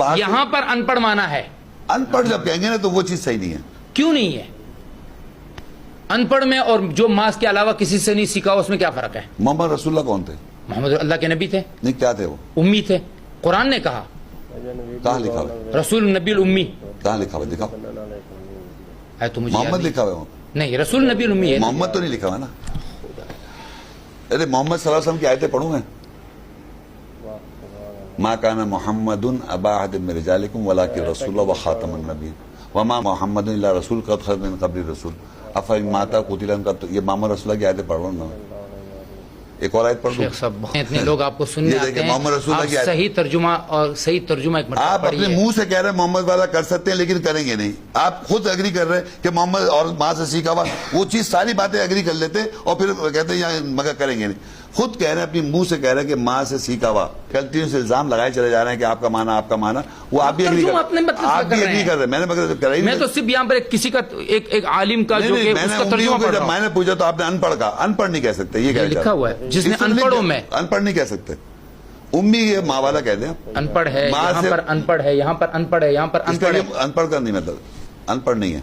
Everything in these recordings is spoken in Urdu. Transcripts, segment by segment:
باہر یہاں پر ان پڑھ مانا ہے. ان پڑھ جب کہیں گے نا تو وہ چیز صحیح نہیں ہے. کیوں نہیں ہے؟ ان پڑھ میں اور جو ماس کے علاوہ کسی سے نہیں سیکھا اس میں کیا فرق ہے؟ محمد رسول اللہ کون تھے؟ محمد اللہ کے نبی تھے. نہیں کیا تھے وہ؟ امی تھے. قرآن نے کہا کہاں لکھا ہوا ہے؟ رسول نبی الامی. کہاں لکھا ہوا ہے دکھاؤ. ہے تو مجھے یاد محمد لکھا ہوا ہے وہاں. نہیں, رسول نبی الامی ہے. محمد تو نہیں لکھا ہوا نا. ارے محمد صلی اللہ علیہ وسلم کی آیتیں پڑھوں میں. ما کان محمد ابا احد من رجالکم ولکن رسول اللہ وخاتم النبیین وما محمد الا رسول قد خلت من قبل الرسل افإن مات قتل انقلبتم. یہ محمد رسول اللہ کی آیتیں پڑھ رہا ہوں نا. ایک اور آیت پڑھ دوں. شیخ صاحب اتنے لوگ آپ کو سننے آتے ہیں, محمد رسول اللہ کی آپ آیت صحیح ترجمہ اور صحیح ترجمہ ایک مرتبہ آپ اپنے منہ سے کہہ رہے ہیں محمد والا کر سکتے ہیں لیکن کریں گے نہیں. آپ خود اگری کر رہے ہیں کہ محمد اور ماں سے سیکھا ہوا, وہ چیز ساری باتیں اگری کر لیتے اور پھر کہتے ہیں مگر کریں گے نہیں. خود کہہ رہے ہیں اپنی منہ سے کہہ رہے ہیں کہ ماں سے سیکھا ہوا. کنٹینیو سے الزام لگائے چلے جا رہے ہیں کہ آپ کا مانا آپ کا مانا. وہ آپ بھی اگری کر رہے ہیں. میں نے مگر کرائی میں تو صرف یہاں پر کسی کا ایک عالم کا جو کہ اس کا ترجمہ پڑھ رہا ہوں. میں نے پوچھا تو آپ نے ان پڑھ کہا. ان پڑھ نہیں کہہ سکتے. یہ لکھا ہوا ہے جس نے ان پڑھوں میں ان پڑھ نہیں کہہ سکتے. امی یہ ماں والا کہتے ہیں. ان پڑھ ہے یہاں پر ان پڑھ ہے, یہاں پر ان پڑھ ہے, یہاں پر ان پڑھ ہے. ان پڑھ کا نہیں مطلب ان پڑھ نہیں ہے.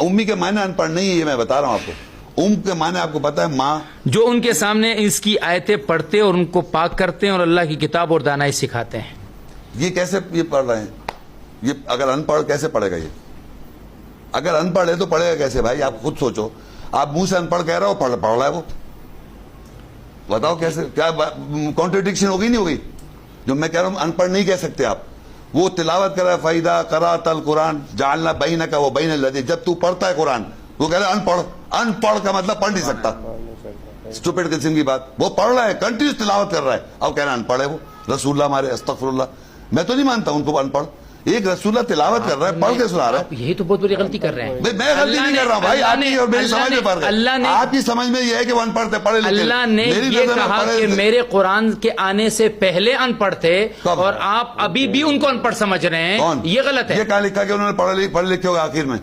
امی کے معنی ان پڑھ نہیں ہے, یہ میں بتا رہا ہوں آپ کو. ام کے معنی آپ کو پتا ہے ماں جو ان کے سامنے اس کی آیتیں پڑھتے اور ان کو پاک کرتے ہیں اور اللہ کی کتاب اور دانائی سکھاتے ہیں. یہ کیسے یہ پڑھ رہے ہیں؟ یہ اگر ان پڑھ کیسے پڑھے گا؟ یہ اگر ان پڑھ ہے تو پڑھے گا کیسے بھائی؟ آپ خود سوچو. آپ منہ سے ان پڑھ کہہ رہا ہو, پڑھ رہا ہے وہ. بتاؤ کیسے, کیا کانٹرڈکشن ہوگی نہیں ہوگی؟ جو میں کہہ رہا ہوں ان پڑھ نہیں کہہ سکتے آپ. وہ تلاوت کر رہا ہے فَإِذَا قَرَأْتَ الْقُرْآنَ جَعَلْنَا بَيْنَكَ وَبَيْنَ الَّذِينَ. جب تو پڑھتا ہے قرآن وہ کہہ رہا ہے ان پڑھ. ان پڑھ کا مطلب پڑھ نہیں سکتا. اسٹوپڈ قسم کی بات. وہ پڑھ رہا ہے, کنٹینیوس تلاوت کر رہا ہے, اب کہہ رہا ہے ان پڑھ ہے وہ. رسول اللہ ہمارے استغفر اللہ. میں تو نہیں مانتا ان کو ان پڑھ. ایک رسول اللہ تلاوت کر رہا ہے, پڑھ کے سنا رہا ہے. یہی تو بہت بڑی غلطی کر رہے ہیں. میں غلطی نہیں کر رہا ہوں بھائی, آپ کی اور میری سمجھ میں فرق ہے. آپ کی سمجھ میں یہ ہے کہ وہ ان پڑھ تھے, پڑھے لکھے. اللہ نے یہ کہا کہ میرے قرآن کے آنے سے پہلے ان پڑھ تھے اور آپ ابھی بھی ان کو ان پڑھ سمجھ رہے ہیں. یہ غلط ہے. یہ کہاں لکھا کہ انہوں نے پڑھے لکھے ہوگا آخر میں؟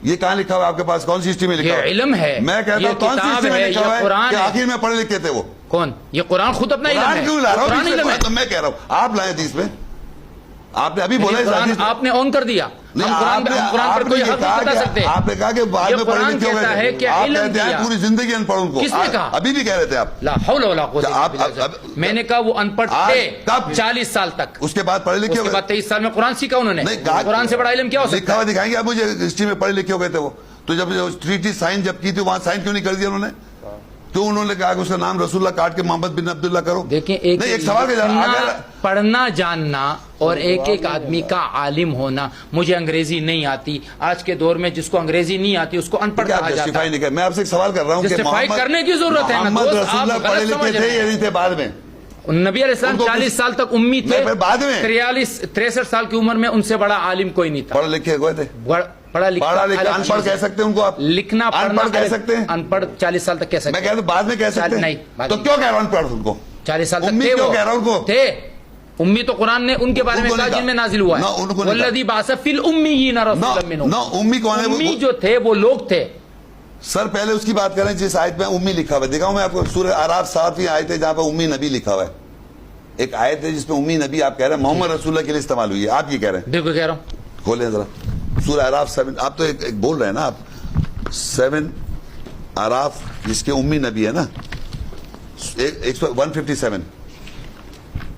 یہ کہاں لکھا ہوا آپ کے پاس؟ کون سی ہسٹری میں لکھا ہوا؟ یہ علم ہے. میں کہتا ہوں کون سی ہسٹری میں لکھا ہوا ہے کہ آخر میں پڑھے لکھے تھے وہ؟ کون؟ یہ قرآن خود اپنا علم ہے. کیوں لا رہا قرآن علم ہے. ہوں؟ میں کہہ رہا ہوں آپ لائیں حدیث میں. آپ نے ابھی بولا آپ نے آن کر دیا. ہم قرآن پر کوئی حق نہیں بتا سکتے. آپ نے کہا کہ بعد میں پڑھے لکھے ہوئے تھے. آپ کہتے ہیں پوری زندگی ان پڑھ ان کو. کس نے کہا؟ ابھی بھی کہہ رہے تھے آپ. لا حول ولا قوت الا باللہ. میں نے کہا وہ ان پڑھ تھے 40 سال تک. اس کے بعد پڑھے لکھے اس کے بعد 23 سال میں قرآن سیکھا انہوں نے. قرآن سے بڑا علم کیا ہو سکتا ہے؟ لکھا ہوا دکھائیں گے آپ مجھے ہسٹری میں پڑھے لکھے ہو گئے تھے وہ. تو جب ٹریٹی سائن جب کی تھی وہاں سائن کیوں نہیں کر دیا انہوں نے؟ کیوں انہوں نے کہا کہ اس کا نام رسول اللہ کاٹ کے محمد بن عبداللہ کرو؟ دیکھیں ایک سوال پڑھنا جاننا اور ایک آدمی کا عالم ہونا. مجھے انگریزی نہیں آتی. آج کے دور میں جس کو انگریزی نہیں آتی اس کو ان پڑھ کہا جاتا ہے. میں آپ سے ایک سوال کر رہا ہوں کہ جسٹیفائی کرنے کی ضرورت ہے. محمد رسول اللہ پڑھے لکھے تھے یا نہیں تھے بعد میں؟ نبی علیہ السلام 40 سال تک امی تھے. بعد میں 63 سال کی عمر میں ان سے بڑا عالم کوئی نہیں تھا. پڑھ لکھے ہوئے تھے. پڑھا لکھا ان پڑھ کہہ سکتے ہیں ان کو آپ؟ لکھنا پڑھنا کہہ سکتے ہیں. ان پڑھ 40 سال تک کہہ سکتے ہیں. میں کہتا ہوں بعد میں کہہ سکتے ہیں. نہیں تو کیوں کہہ رہا ہوں ان پڑھ ان کو؟ 40 سال تک امی کیوں کہہ رہا ہوں ان کو؟ تھے. امی تو قرآن نے ان کے بارے میں کہا جن میں نازل ہوا ہے. والذی بعث فی الامیین رسولا منھم. امی کون ہے؟ امی جو تھے وہ لوگ تھے. سر پہلے اس کی بات کریں جس آیت میں امی لکھا ہوا ہے. دکھاؤں میں آپ کو سورہ اعراف 7ویں آیت ہے جہاں پہ امی نبی لکھا ہوا ہے. ایک آیت ہے جس میں امی نبی آپ کہہ رہے ہیں محمد رسول اللہ کے لیے استعمال ہوئی ہے. آپ یہ کہہ رہے ہیں. دیکھو کہہ رہا ہوں. کھولیں ذرا سورہ اعراف 7. آپ تو ایک بول رہے ہیں نا آپ 7 اعراف جس کے امی نبی ہے نا 157.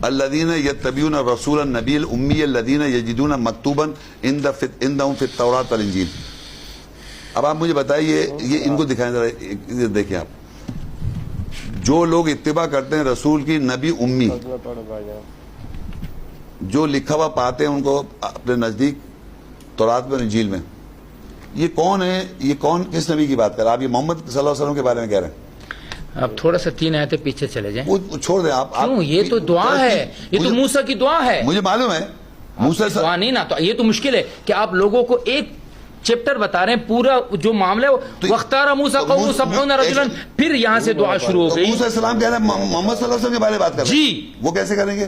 الذین یتبعون الرسول النبی الامی الذین یجدون مکتوبا عندهم فی التوراۃ والانجیل. اب آپ مجھے بتائیے یہ ان کو دکھائیں ذرا. دیکھیں آپ جو لوگ اتباع کرتے ہیں رسول کی نبی امی جو لکھا ہوا پاتے ہیں ان کو اپنے نزدیک تورات میں انجیل میں. یہ کون ہے؟ یہ کون کس نبی کی بات کر رہے ہیں آپ؟ یہ محمد صلی اللہ علیہ وسلم کے بارے میں کہہ رہے ہیں. اب تھوڑا سا 3 آیتیں پیچھے چلے جائیں. وہ چھوڑ دیں آپ. کیوں؟ یہ تو دعا ہے. یہ تو موسیٰ کی دعا ہے. مجھے معلوم ہے موسیٰ دعا نہیں نا. تو یہ تو مشکل ہے کہ آپ لوگوں کو ایک چیپٹر بتا رہے ہیں پورا جو معاملہ ہے. وَاخْتَارَ مُوسَىٰ قَوْمُهُ 70 رَجُلًا. پھر یہاں سے دعا شروع ہو گئی. موسیٰ السلام کہہ رہے ہیں محمد صلی اللہ علیہ وسلم کے بارے میں بات کر رہے ہیں. جی وہ کیسے کریں گے؟